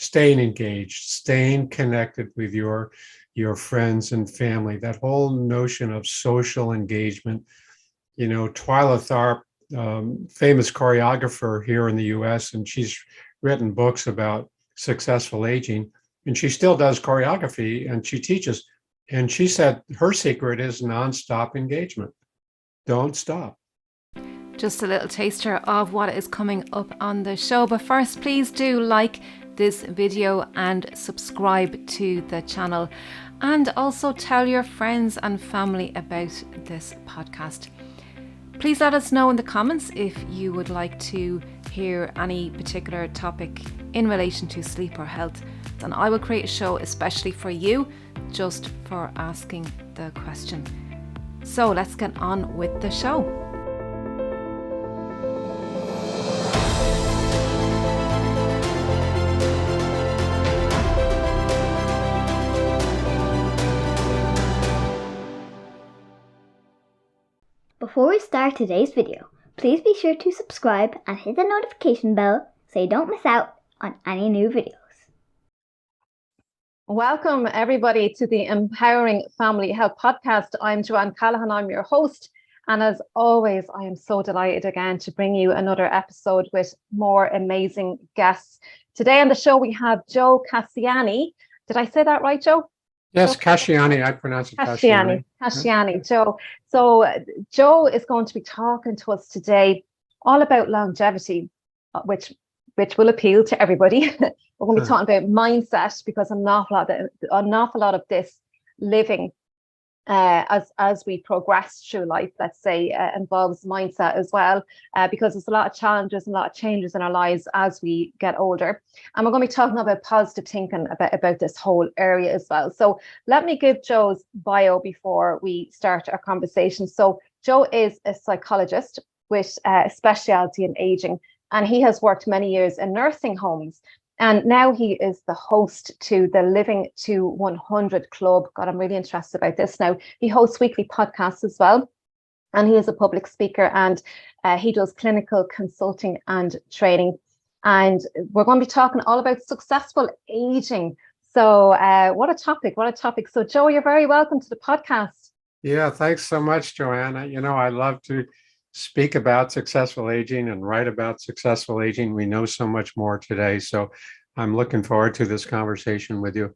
staying engaged, staying connected with your friends and family, that whole notion of social engagement. Twyla Tharp, famous choreographer here in the US, and she's written books about successful aging, and she still does choreography and she teaches. And she said her secret is nonstop engagement. Don't stop. Just a little taster of what is coming up on the show. But first, please do like this video and subscribe to the channel. And also tell your friends and family about this podcast. Please let us know in the comments if you would like to hear any particular topic in relation to sleep or health. And I will create a show especially for you, just for asking the question. So let's get on with the show. Before we start today's video, please be sure to subscribe and hit the notification bell so you don't miss out on any new videos. Welcome everybody to the Empowering Family Health Podcast. I'm Joanne Callahan, I'm your host. And as always, I am so delighted again to bring you another episode with more amazing guests. Today on the show, we have Joe Casciani. Did I say that right, Joe? Yes, Casciani. I pronounce it Casciani. Casciani, Joe. So Joe is going to be talking to us today all about longevity, which will appeal to everybody. We're going to be talking about mindset, because an awful lot of this living as we progress through life, let's say, involves mindset as well, because there's a lot of challenges and a lot of changes in our lives as we get older. And we're going to be talking about positive thinking about this whole area as well. So let me give Joe's bio before we start our conversation. So Joe is a psychologist with a specialty in aging, and he has worked many years in nursing homes. And now he is the host to the Living to 100 Club. God, I'm really interested about this now. He hosts weekly podcasts as well. And he is a public speaker, and he does clinical consulting and training. And we're going to be talking all about successful aging. So what a topic. So Joe, you're very welcome to the podcast. Yeah, thanks so much, Joanne. I love to speak about successful aging and write about successful aging. We know so much more today. So I'm looking forward to this conversation with you.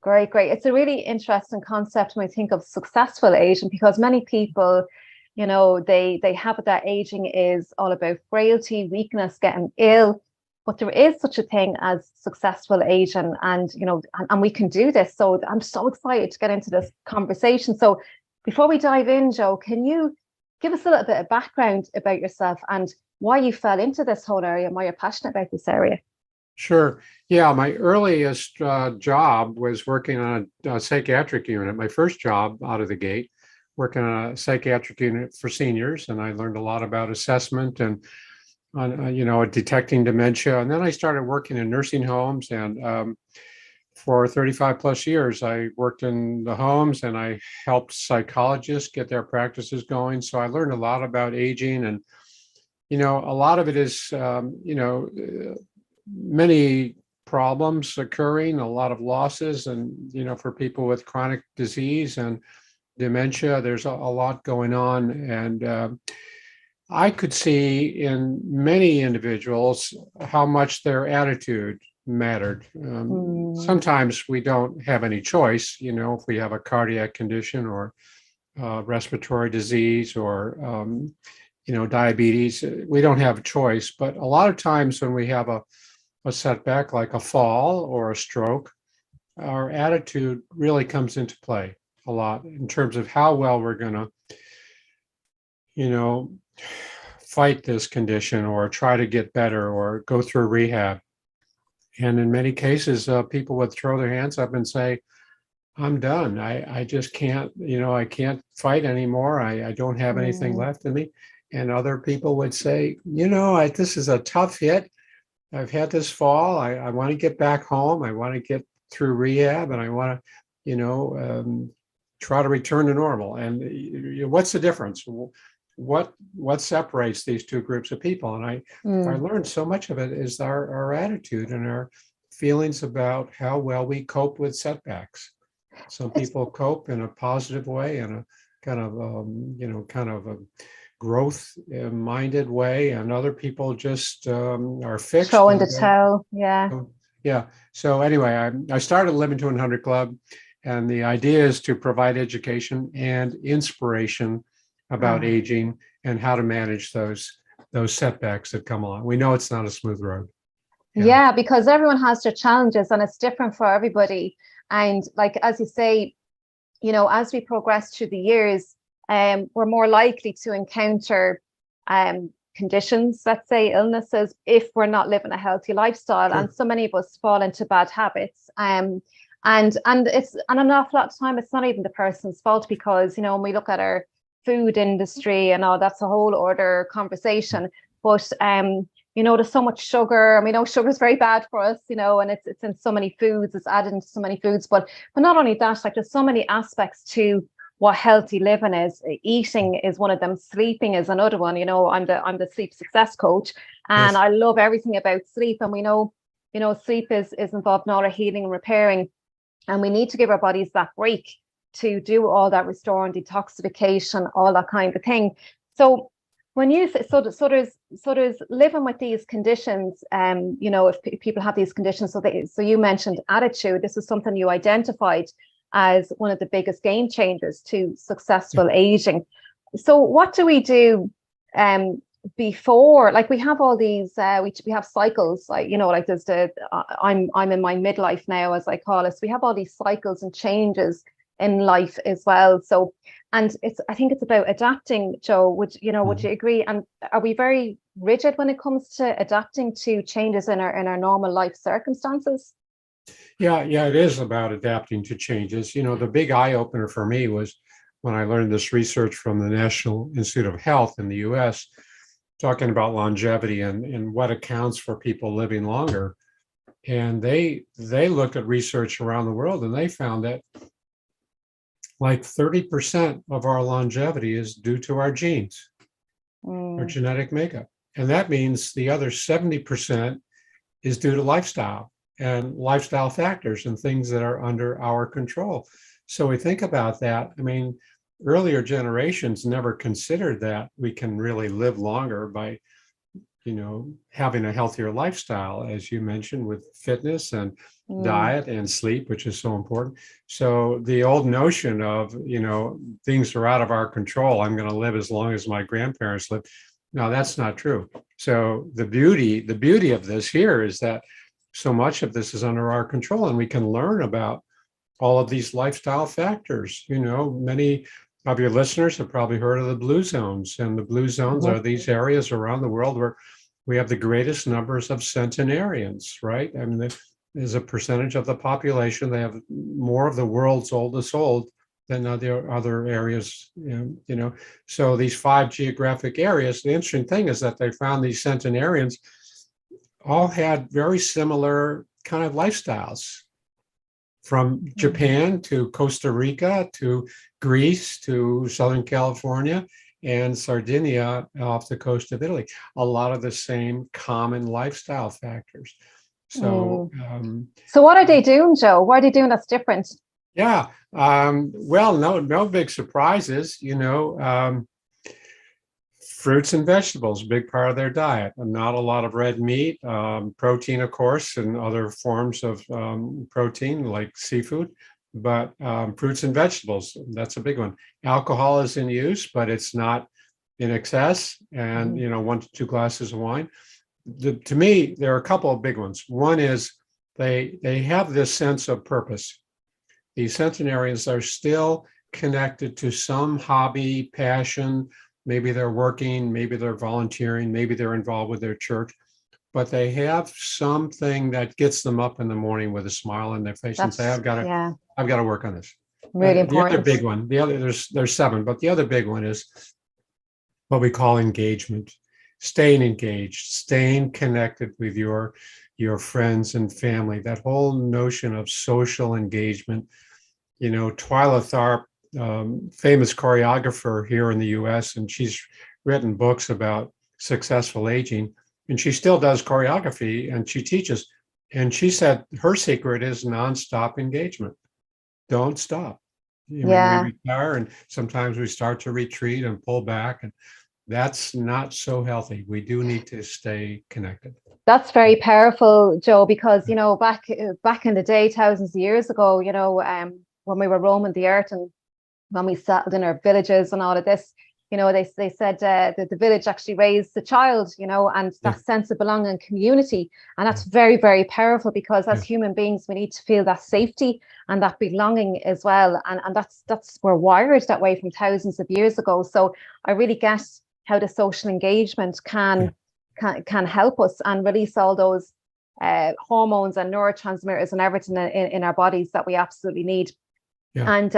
Great. It's a really interesting concept when we think of successful aging, because many people, they have it that aging is all about frailty, weakness, getting ill. But there is such a thing as successful aging, and we can do this. So I'm so excited to get into this conversation. So before we dive in, Joe, can you give us a little bit of background about yourself and why you fell into this whole area and why you're passionate about this area? Sure. Yeah, my earliest job was working on a psychiatric unit. My first job out of the gate, working on a psychiatric unit for seniors, and I learned a lot about assessment and detecting dementia. And then I started working in nursing homes, and for 35 plus years, I worked in the homes and I helped psychologists get their practices going. So I learned a lot about aging, and, a lot of it is, many problems occurring, a lot of losses, and, for people with chronic disease and dementia, there's a lot going on. And I could see in many individuals how much their attitude mattered. Sometimes we don't have any choice, if we have a cardiac condition or respiratory disease or, diabetes, we don't have a choice. But a lot of times when we have a setback like a fall or a stroke, our attitude really comes into play a lot in terms of how well we're going to, fight this condition or try to get better or go through rehab. And in many cases, people would throw their hands up and say, I'm done. I just can't, I can't fight anymore. I don't have anything left in me. And other people would say, this is a tough hit. I've had this fall. I want to get back home. I want to get through rehab, and I want to, try to return to normal. And what's the difference? What separates these two groups of people? And I learned so much of it is our attitude and our feelings about how well we cope with setbacks. Some people cope in a positive way, in a kind of, kind of a growth-minded way, and other people just are fixed. Showing the tell, yeah. Yeah. So anyway, I started Living to 100 Club, and the idea is to provide education and inspiration about aging and how to manage those setbacks that come along. We know it's not a smooth road. Yeah, because everyone has their challenges and it's different for everybody. And like, as you say, as we progress through the years, we're more likely to encounter conditions, let's say illnesses, if we're not living a healthy lifestyle. Sure. And so many of us fall into bad habits. And an awful lot of time, it's not even the person's fault, because, when we look at our food industry and all, that's a whole other conversation. But, there's so much sugar, and we know sugar is very bad for us, and it's in so many foods, it's added into so many foods. But not only that, like, there's so many aspects to what healthy living is. Eating is one of them. Sleeping is another one. I'm the sleep success coach, and yes, I love everything about sleep. And we know, sleep is involved in all our healing and repairing, and we need to give our bodies that break to do all that restoring, detoxification, all that kind of thing. So when you there's living with these conditions, if people have these conditions, so you mentioned attitude. This is something you identified as one of the biggest game changers to successful aging. So what do we do before? Like, we have all these we have cycles, like, like there's I'm in my midlife now, as I call it. So we have all these cycles and changes in life as well. So, and I think it's about adapting. Joe, would you agree? And are we very rigid when it comes to adapting to changes in our normal life circumstances? Yeah, it is about adapting to changes. The big eye opener for me was when I learned this research from the National Institute of Health in the US, talking about longevity and what accounts for people living longer. And they looked at research around the world, and they found that like 30% of our longevity is due to our genes, our genetic makeup. And that means the other 70% is due to lifestyle and lifestyle factors and things that are under our control. So we think about that. I mean, earlier generations never considered that we can really live longer by, having a healthier lifestyle, as you mentioned, with fitness and diet and sleep, which is so important. So the old notion of, things are out of our control, I'm going to live as long as my grandparents lived. No, that's not true. So the beauty of this here is that so much of this is under our control, and we can learn about all of these lifestyle factors. Many of your listeners have probably heard of the blue zones, and the blue zones are these areas around the world where we have the greatest numbers of centenarians, right? I mean, there's a percentage of the population. They have more of the world's oldest old than other areas, So these 5 geographic areas, the interesting thing is that they found these centenarians all had very similar kind of lifestyles, from Japan to Costa Rica to Greece to Southern California and Sardinia off the coast of Italy. A lot of the same common lifestyle factors. So, so what are they doing, Joe? What are they doing that's different? Yeah. Well, no big surprises. Fruits and vegetables, big part of their diet, and not a lot of red meat, protein, of course, and other forms of protein like seafood, but fruits and vegetables, that's a big one. Alcohol is in use, but it's not in excess, and 1 to 2 glasses of wine. To me, there are a couple of big ones. One is they have this sense of purpose. These centenarians are still connected to some hobby, passion. Maybe they're working, maybe they're volunteering, maybe they're involved with their church, but they have something that gets them up in the morning with a smile on their face and say, I've got to work on this. Really important. The other big one, there's 7, but the other big one is what we call engagement. Staying engaged, staying connected with your friends and family. That whole notion of social engagement. Twyla Tharp, famous choreographer here in the US, and she's written books about successful aging, and she still does choreography and she teaches. And she said her secret is nonstop engagement. Don't stop. I mean, Yeah. we retire and sometimes we start to retreat and pull back, and that's not so healthy. We do need to stay connected. That's very powerful, Joe, because, you know, back in the day, thousands of years ago, you know, when we were roaming the earth and when we settled in our villages and all of this, you know, they said that the village actually raised the child, you know, and that sense of belonging and community. And that's very, very powerful, because as human beings, we need to feel that safety and that belonging as well. And that's we're wired that way from thousands of years ago. So I really get how the social engagement can help us and release all those hormones and neurotransmitters and everything in our bodies that we absolutely need. And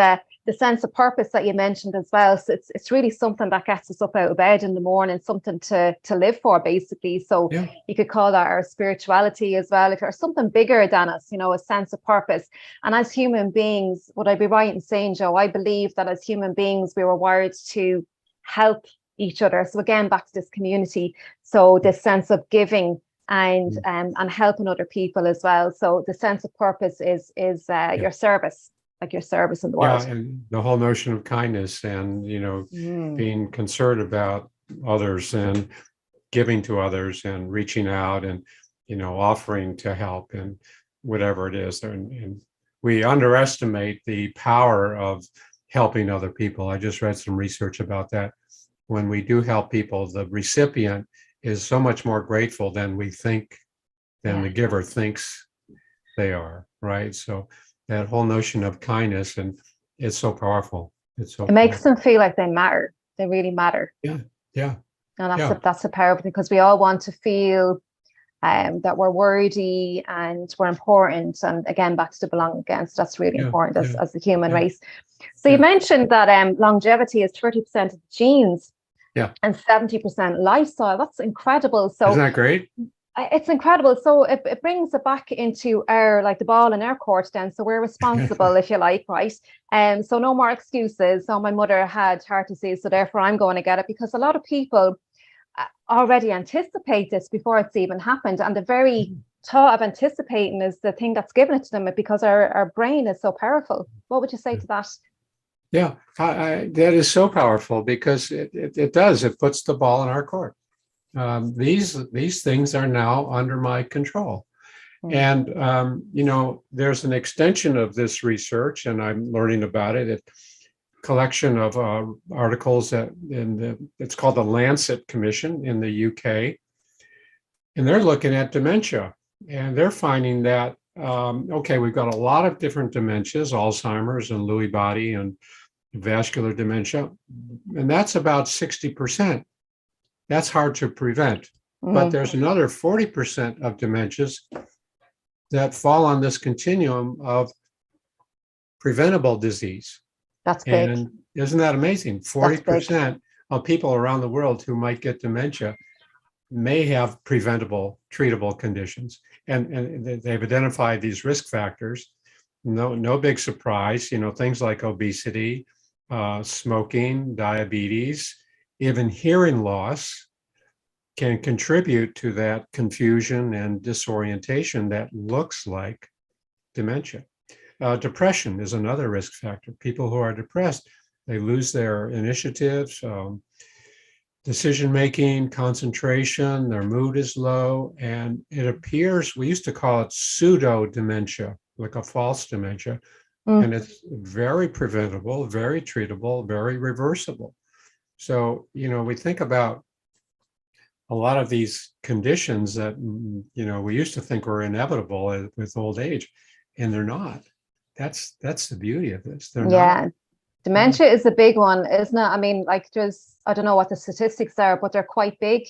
the sense of purpose that you mentioned as well. So it's really something that gets us up out of bed in the morning, something to live for, basically. So you could call that our spirituality as well, or something bigger than us, you know, a sense of purpose. And as human beings, would I be right in saying, Joe, I believe that as human beings, we were wired to help each other. So again, back to this community. So this sense of giving and helping other people as well. So the sense of purpose is your service. Like your service in the world. Yeah, and the whole notion of kindness and, you know, being concerned about others and giving to others and reaching out and, you know, offering to help and whatever it is. And we underestimate the power of helping other people. I just read some research about that. When we do help people, the recipient is so much more grateful than we think, than the giver thinks they are, right? So that whole notion of kindness, and it's so powerful. It makes them feel like they matter. They really matter. Yeah. And that's the power, because we all want to feel that we're worthy and we're important. And again, back to the belonging again. So that's really important as the human race. So you mentioned that longevity is 30% of the genes and 70% lifestyle. That's incredible. So isn't that great? It's incredible. So it brings it back into our, like, the ball in our court then. So we're responsible, if you like, right? So no more excuses. So my mother had heart disease, so therefore I'm going to get it, because a lot of people already anticipate this before it's even happened. And the very thought of anticipating is the thing that's given it to them, because our brain is so powerful. What would you say to that? Yeah, that is so powerful, because it does. It puts the ball in our court. These things are now under my control. And, you know, there's an extension of this research, and I'm learning about it. A collection of articles it's called the Lancet Commission in the UK. And they're looking at dementia, and they're finding that, we've got a lot of different dementias, Alzheimer's and Lewy body and vascular dementia, and that's about 60%. That's hard to prevent. But there's another 40% of dementias that fall on this continuum of preventable disease. That's big. And isn't that amazing? 40% of people around the world who might get dementia may have preventable, treatable conditions. And they've identified these risk factors. No big surprise, you know, things like obesity, smoking, diabetes, even hearing loss can contribute to that confusion and disorientation that looks like dementia. Depression is another risk factor. People who are depressed, they lose their initiatives, decision-making, concentration, their mood is low, and it appears, we used to call it pseudo-dementia, like a false dementia, and it's very preventable, very treatable, very reversible. So, you know, we think about a lot of these conditions that, you know, we used to think were inevitable with old age, and they're not. That's the beauty of this. They're not. Dementia is a big one, isn't it? I mean, like, I don't know what the statistics are, but they're quite big.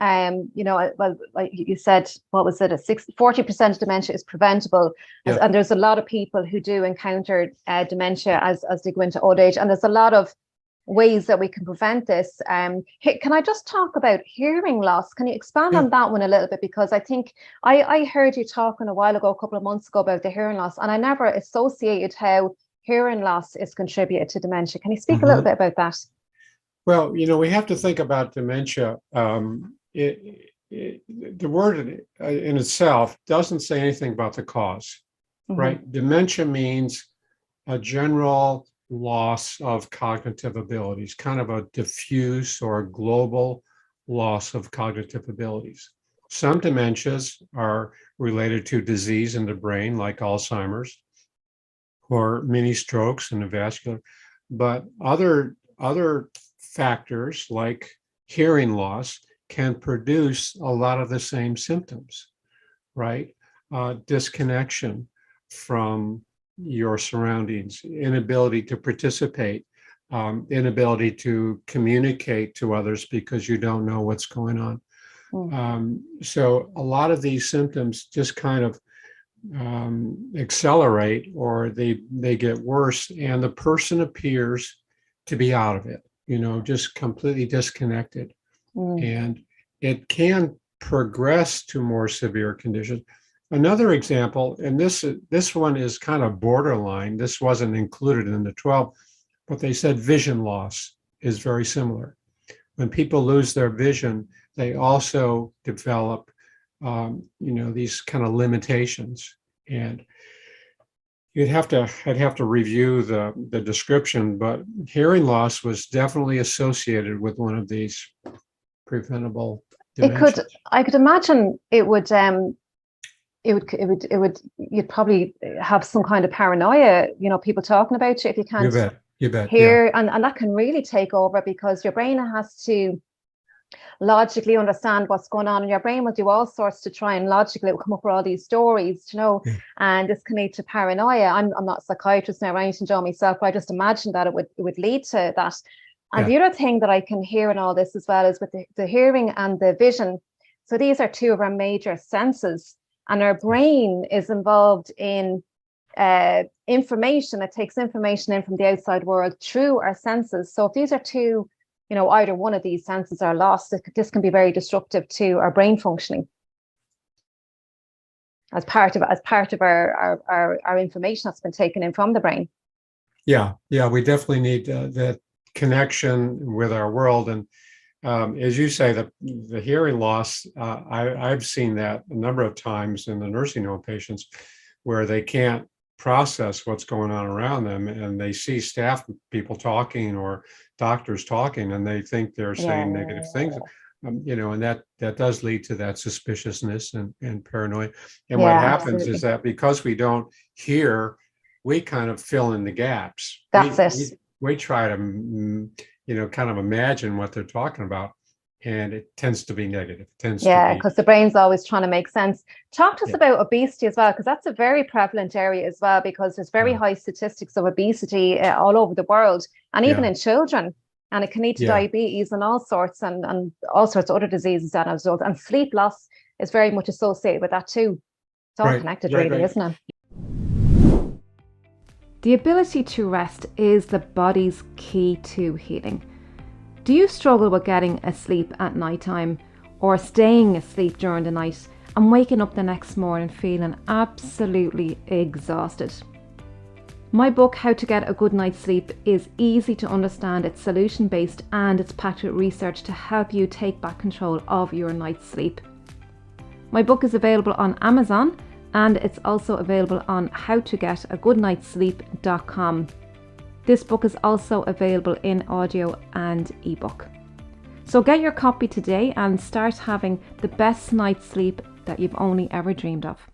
You know, well, like you said, what was it? 40% of dementia is preventable. And there's a lot of people who do encounter dementia as they go into old age. And there's a lot of ways that we can prevent this. Can I just talk about hearing loss? Can you expand on that one a little bit? Because I think I heard you talking a while ago, a couple of months ago, about the hearing loss, and I never associated how hearing loss is contributed to dementia. Can you speak a little bit about that? Well, you know, we have to think about dementia. the word in itself doesn't say anything about the cause, right? Dementia means a general loss of cognitive abilities, kind of a diffuse or global loss of cognitive abilities. Some dementias are related to disease in the brain, like Alzheimer's, or mini strokes in the vascular, but other factors like hearing loss can produce a lot of the same symptoms, right? Disconnection from your surroundings, inability to participate, inability to communicate to others because you don't know what's going on. So a lot of these symptoms just kind of accelerate, or they get worse, and the person appears to be out of it, just completely disconnected. And it can progress to more severe conditions. Another example, and this one is kind of borderline, this wasn't included in the 12, but they said vision loss is very similar. When people lose their vision, they also develop these kind of limitations. And I'd have to review the description, but hearing loss was definitely associated with one of these preventable dementias. I could imagine it would you'd probably have some kind of paranoia, people talking about you if you can't you bet hear, yeah. and that can really take over, because your brain has to logically understand what's going on, and your brain will do all sorts to try and logically come up with all these stories, and this can lead to paranoia. I'm not a psychiatrist now or anything, Joe, myself, but I just imagine that it would lead to that. And the other thing that I can hear in all this as well is with the hearing and the vision. So these are two of our major senses, and our brain is involved in information. It takes information in from the outside world through our senses. So if these are two, either one of these senses are lost, this can be very disruptive to our brain functioning as part of our information that's been taken in from the brain. Yeah, we definitely need that connection with our world. And as you say, the hearing loss, I've seen that a number of times in the nursing home patients where they can't process what's going on around them, and they see staff people talking or doctors talking, and they think they're saying negative things, and that does lead to that suspiciousness and paranoia. And what happens is that because we don't hear, we kind of fill in the gaps. We try to kind of imagine what they're talking about, and it tends to be negative. Because the brain's always trying to make sense. Talk to us about obesity as well, because that's a very prevalent area as well, because there's very high statistics of obesity all over the world, and even in children, and it can lead to diabetes and all sorts of other diseases as a result. And sleep loss is very much associated with that too. It's all connected, really, isn't it? The ability to rest is the body's key to healing. Do you struggle with getting asleep at nighttime, or staying asleep during the night and waking up the next morning feeling absolutely exhausted? My book, How to Get a Good Night's Sleep, is easy to understand. It's solution-based and it's packed with research to help you take back control of your night's sleep. My book is available on Amazon, and it's also available on howtogetagoodnightsleep.com. This book is also available in audio and ebook. So get your copy today and start having the best night's sleep that you've only ever dreamed of.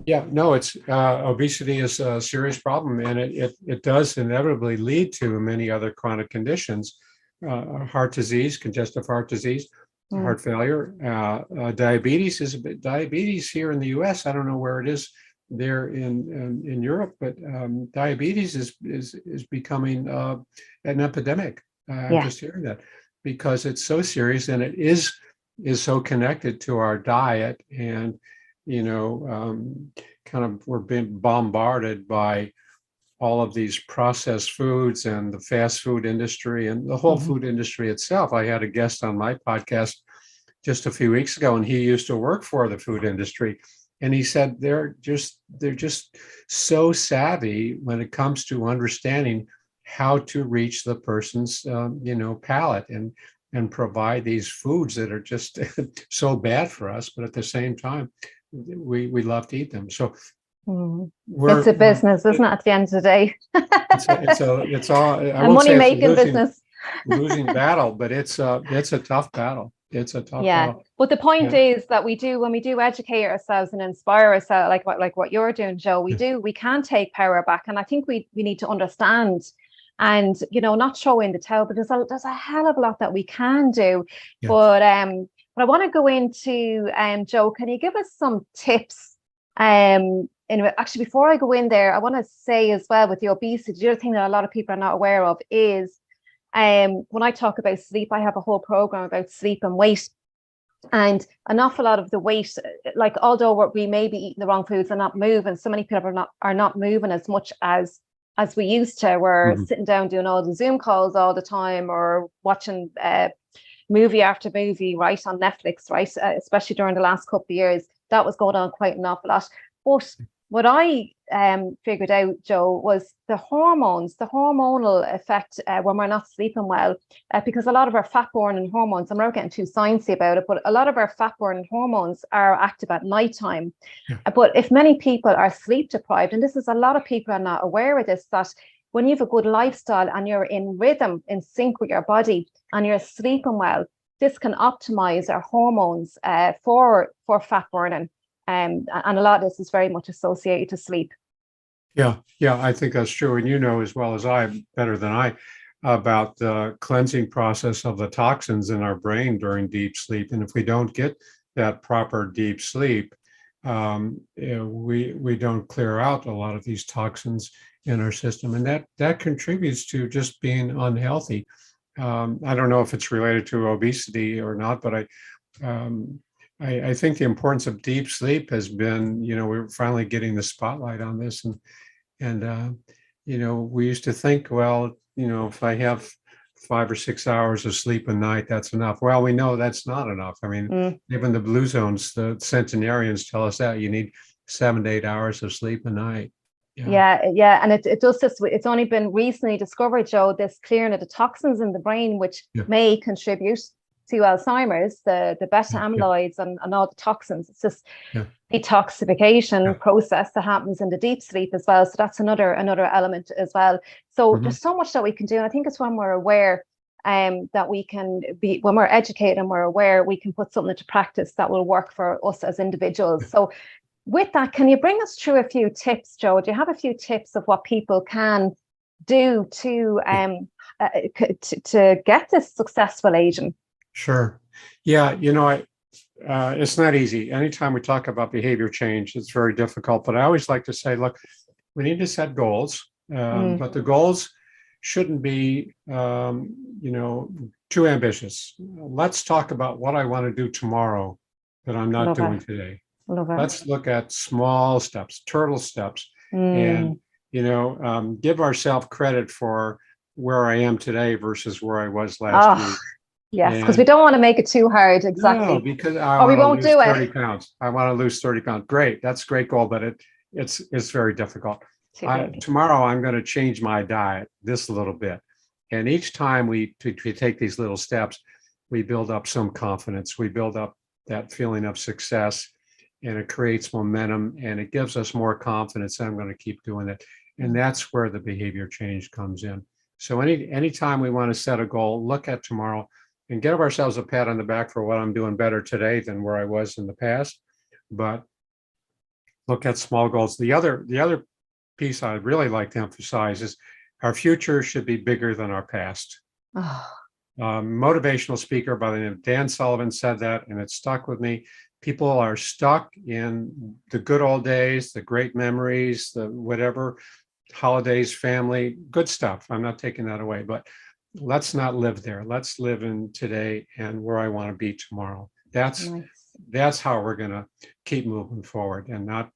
Yeah, no, it's obesity is a serious problem, and it does inevitably lead to many other chronic conditions, heart disease, congestive heart disease, heart failure, diabetes here in the U.S. I don't know where it is there in Europe, but diabetes is becoming an epidemic. I'm just hearing that, because it's so serious, and it is so connected to our diet, and kind of we're being bombarded by all of these processed foods and the fast food industry and the whole food industry itself. I had a guest on my podcast just a few weeks ago, and he used to work for the food industry. And he said they're just so savvy when it comes to understanding how to reach the person's palate and and provide these foods that are just so bad for us, but at the same time, we love to eat them. So it's a business, isn't it? At the end of the day, it's all. I a won't say it's money-making business. losing battle, but it's a tough battle. It's a tough battle. But the point is that when we do educate ourselves and inspire ourselves, like what you're doing, Joe, we can take power back. And I think we need to understand and, not throw in the towel, but there's a hell of a lot that we can do. Yes. But I want to go into, Joe, can you give us some tips? Actually, before I go in there, I want to say as well, with the obesity, the other thing that a lot of people are not aware of is when I talk about sleep, I have a whole program about sleep and weight. And an awful lot of the weight, like, although we may be eating the wrong foods and not moving, so many people are not moving as much as we used to. We're sitting down doing all the Zoom calls all the time, or watching movie after movie, right, on Netflix, right, especially during the last couple of years. That was going on quite an awful lot. But what I figured out, Joe, was the hormonal effect when we're not sleeping well, because a lot of our fat-burning hormones, I'm not getting too sciencey about it, but a lot of our fat-burning hormones are active at nighttime. But if many people are sleep deprived, and this is a lot of people are not aware of this, that when you have a good lifestyle and you're in rhythm, in sync with your body, and you're sleeping well, this can optimize our hormones for fat burning. And a lot of this is very much associated to sleep. Yeah, I think that's true. And as well as I, better than I, about the cleansing process of the toxins in our brain during deep sleep. And if we don't get that proper deep sleep, we don't clear out a lot of these toxins in our system. And that contributes to just being unhealthy. I don't know if it's related to obesity or not, but I think the importance of deep sleep has been, we're finally getting the spotlight on this. And we used to think, well, if I have 5 or 6 hours of sleep a night, that's enough. Well, we know that's not enough. I mean, even the Blue Zones, the centenarians tell us that you need 7 to 8 hours of sleep a night. Yeah. And it does this. It's only been recently discovered, Joe, this clearing of the toxins in the brain, which may contribute to Alzheimer's, the beta amyloids and all the toxins. It's this detoxification process that happens in the deep sleep as well. So that's another element as well. So there's so much that we can do. And I think it's when we're aware that we can be, when we're educated and we're aware, we can put something into practice that will work for us as individuals. So with that, can you bring us through a few tips, Joe? Do you have a few tips of what people can do to get this successful aging? Sure. Yeah. It's not easy. Anytime we talk about behavior change, it's very difficult. But I always like to say, look, we need to set goals, but the goals shouldn't be, too ambitious. Let's talk about what I want to do tomorrow that I'm not doing today. Let's look at small steps, turtle steps, and, give ourselves credit for where I am today versus where I was last week. Yes, because we don't want to make it too hard. Exactly. No, because we won't do it. 30 pounds. I want to lose 30 pounds. Great. That's a great goal, but it's very difficult. Tomorrow, I'm going to change my diet this little bit. And each time we take these little steps, we build up some confidence. We build up that feeling of success, and it creates momentum, and it gives us more confidence that I'm going to keep doing it. And that's where the behavior change comes in. So anytime we want to set a goal, look at tomorrow and give ourselves a pat on the back for what I'm doing better today than where I was in the past. But look at small goals. The other piece I'd really like to emphasize is our future should be bigger than our past. Motivational speaker by the name of Dan Sullivan said that, and it stuck with me. People are stuck in the good old days, the great memories, the whatever, holidays, family, good stuff. I'm not taking that away, but let's not live there. Let's live in today and where I want to be tomorrow. That's how we're going to keep moving forward and not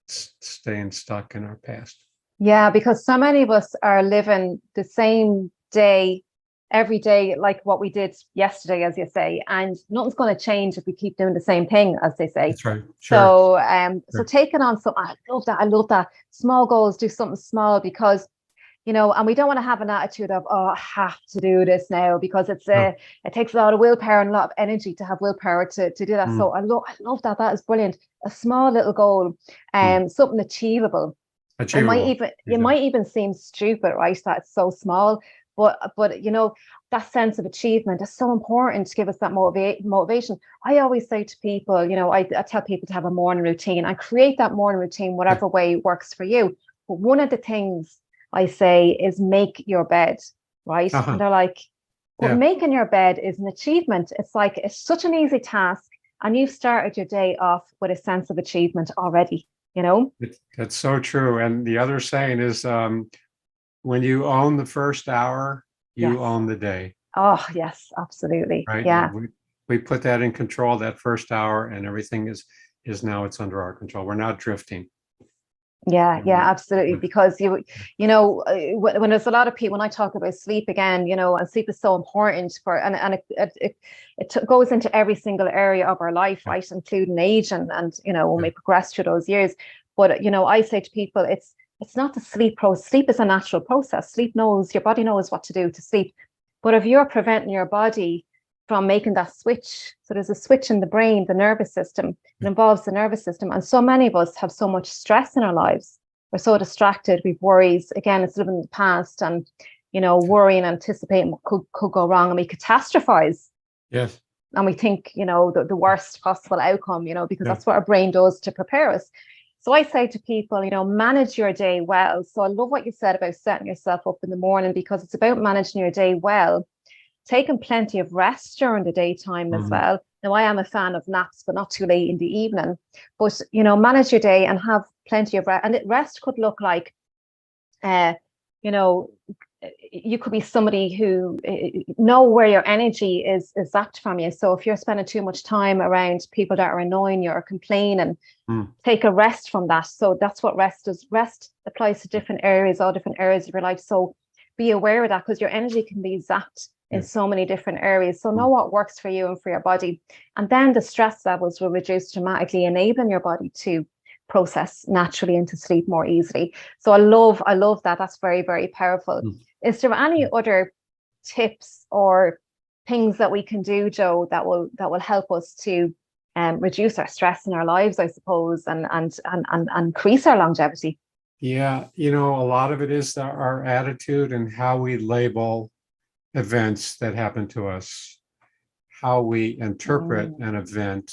staying stuck in our past. Yeah, because so many of us are living the same day every day, like what we did yesterday, as you say, and nothing's going to change if we keep doing the same thing, as they say. That's right. Sure. So taking on some, I love that. Small goals, do something small, because and we don't want to have an attitude of, oh, I have to do this now, because it takes a lot of willpower and a lot of energy to have willpower to do that. So I love that. That is brilliant. A small little goal, something achievable. It might even seem stupid, right? That it's so small, but that sense of achievement is so important to give us that motivation. I always say to people, I tell people to have a morning routine and create that morning routine, whatever way works for you. But one of the things I say is make your bed, right? And they're like, well, making your bed is an achievement. It's like, it's such an easy task, and you've started your day off with a sense of achievement already, That's so true. And the other saying is, when you own the first hour, you own the day. Oh, yes, absolutely. Right. Yeah. We put that in control, that first hour, and everything is now it's under our control. We're not drifting. Yeah, absolutely. Because when there's a lot of people, when I talk about sleep again, and sleep is so important and it goes into every single area of our life, right, including age and when we progress through those years. But I say to people, it's not the sleep process. Sleep is a natural process. Your body knows what to do to sleep. But if you're preventing your body from making that switch, so there's a switch in the brain, the nervous system, it involves the nervous system. And so many of us have so much stress in our lives. We're so distracted, we've worries. Again, it's living in the past and, worrying, anticipating what could go wrong, and we catastrophize. Yes. And we think, the worst possible outcome, because that's what our brain does to prepare us. So I say to people, manage your day well. So I love what you said about setting yourself up in the morning, because it's about managing your day well, taking plenty of rest during the daytime as well. Now, I am a fan of naps, but not too late in the evening. But, manage your day and have plenty of rest. And rest could look like, you could be somebody who know where your energy is zapped from you. So if you're spending too much time around people that are annoying you or complaining, take a rest from that. So that's what rest does. Rest applies to all different areas of your life. So be aware of that, because your energy can be zapped in so many different areas. So know what works for you and for your body. And then the stress levels will reduce dramatically, enabling your body to process naturally into sleep more easily. So I love that. That's very, very powerful. Is there any other tips or things that we can do, Joe, that will help us to reduce our stress in our lives, I suppose, and increase our longevity? Yeah, a lot of it is our attitude and how we label events that happen to us, how we interpret an event.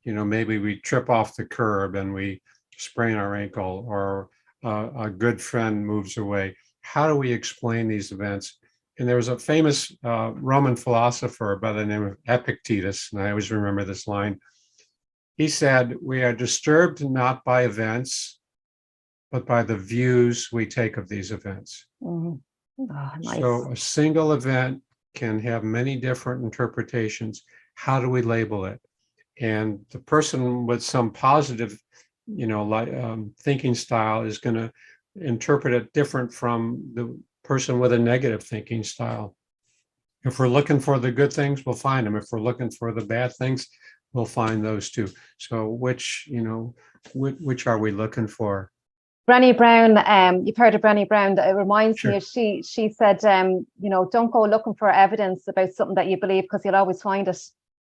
Maybe we trip off the curb and we sprain our ankle, or a good friend moves away. How do we explain these events? And there was a famous Roman philosopher by the name of Epictetus, and I always remember this line. He said, "We are disturbed not by events, but by the views we take of these events." Oh, nice. So a single event can have many different interpretations. How do we label it? And the person with some positive, thinking style is going to interpret it different from the person with a negative thinking style. If we're looking for the good things, we'll find them. If we're looking for the bad things, we'll find those too. So which are we looking for? Brené Brown, you've heard of Brené Brown. It reminds me of, she said, don't go looking for evidence about something that you believe, because you'll always find it.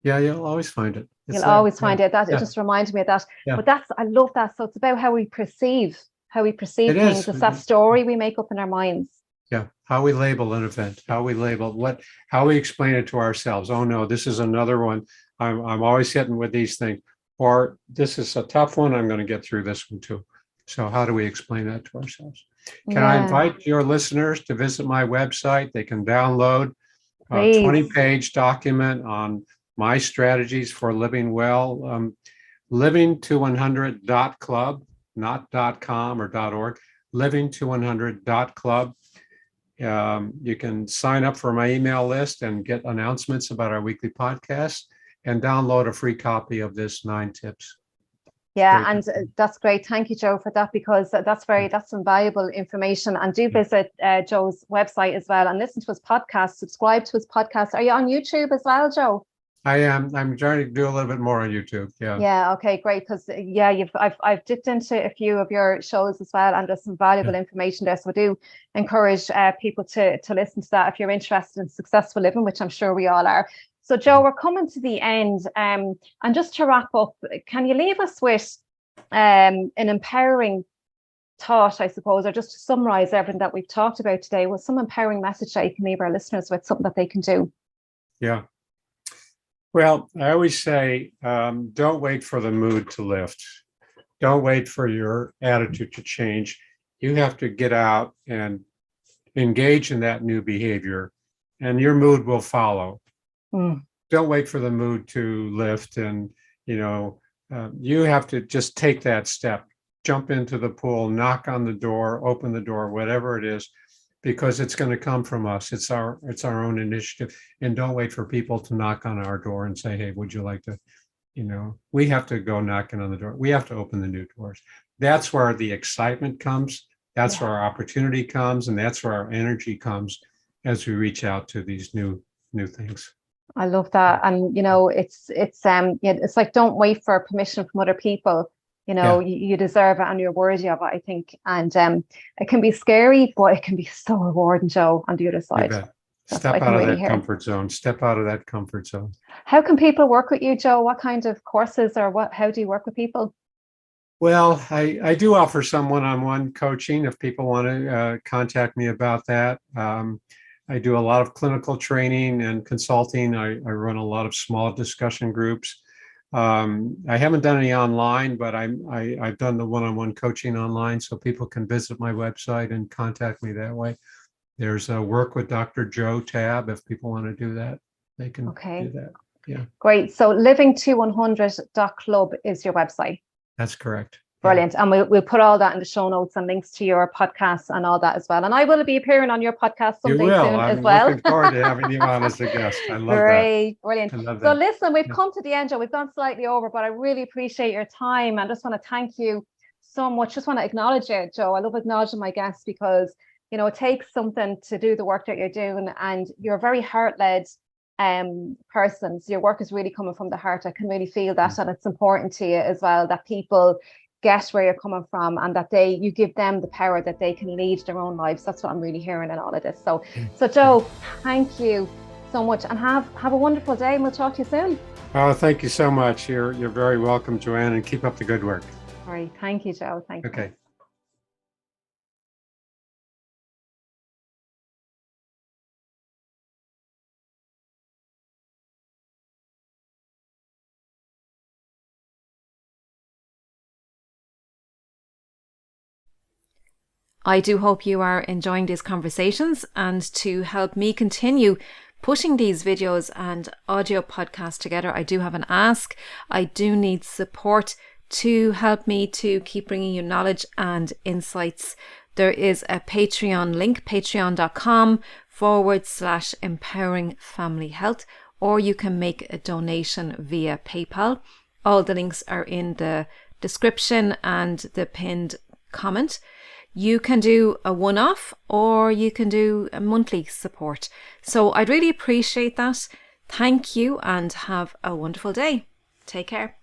Yeah, you'll always find it. You'll always find it. It just reminded me of that. Yeah. But I love that. So it's about how we perceive things. It's that story we make up in our minds. Yeah, how we label an event, how we explain it to ourselves. Oh no, this is another one. I'm always hitting with these things. Or this is a tough one. I'm going to get through this one too. So how do we explain that to ourselves? Can I invite your listeners to visit my website? They can download a 20-page document on my strategies for living well. livingto100.club, not .com or .org, livingto100.club. You can sign up for my email list and get announcements about our weekly podcast, and download a free copy of this 9 tips. Yeah, and that's great. Thank you, Joe, for that, because that's some valuable information. And do visit Joe's website as well, and listen to his podcast, subscribe to his podcast. Are you on YouTube as well, Joe? I am. I'm trying to do a little bit more on YouTube. Yeah. Yeah, okay, great. Because I've dipped into a few of your shows as well, and there's some valuable information there. So I do encourage people to listen to that if you're interested in successful living, which I'm sure we all are. So Joe, we're coming to the end. And just to wrap up, can you leave us with an empowering thought, I suppose, or just to summarize everything that we've talked about today, with some empowering message that you can leave our listeners with, something that they can do? Yeah. Well, I always say, don't wait for the mood to lift. Don't wait for your attitude to change. You have to get out and engage in that new behavior, and your mood will follow. Don't wait for the mood to lift, and you have to just take that step. Jump into the pool, knock on the door, open the door, whatever it is, because it's going to come from us. It's our own initiative. And don't wait for people to knock on our door and say, hey, would you like to, we have to go knocking on the door. We have to open the new doors. That's where the excitement comes. That's where our opportunity comes. And that's where our energy comes as we reach out to these new things. I love that. And, it's like, don't wait for permission from other people. You deserve it and you're worthy of it, I think. And it can be scary, but it can be so rewarding, Joe, on the other side. Step out of that comfort zone. Step out of that comfort zone. How can people work with you, Joe? What kind of courses or how do you work with people? Well, I do offer some one-on-one coaching if people want to contact me about that. I do a lot of clinical training and consulting. I run a lot of small discussion groups. I haven't done any online, but I've done the one-on-one coaching online, so people can visit my website and contact me that way. There's a Work with Dr. Joe tab. If people want to do that, they can do that. Yeah. Great. So living to100.club is your website. That's correct. Brilliant. And we'll put all that in the show notes and links to your podcasts and all that as well. And I will be appearing on your podcast someday soon as well. I'm looking forward to having you on as a guest. I love Great. that. Brilliant. Love so that. Listen, we've come to the end, Joe. We've gone slightly over, but I really appreciate your time. And just want to thank you so much. Just want to acknowledge you, Joe. I love acknowledging my guests because, it takes something to do the work that you're doing, and you're a very heart-led person. So your work is really coming from the heart. I can really feel that. And it's important to you as well that people get where you're coming from, and that you give them the power that they can lead their own lives. That's what I'm really hearing in all of this. So Joe, thank you so much, and have a wonderful day, and we'll talk to you soon. Oh, thank you so much. You're very welcome, Joanne, and keep up the good work. All right. Thank you, Joe. Thank you. Okay. I do hope you are enjoying these conversations, and to help me continue pushing these videos and audio podcasts together, I do have an ask. I do need support to help me to keep bringing you knowledge and insights. There is a Patreon link, patreon.com/empowering family health, or you can make a donation via PayPal. All the links are in the description and the pinned comment. You can do a one-off, or you can do a monthly support. So I'd really appreciate that. Thank you, and have a wonderful day. Take care.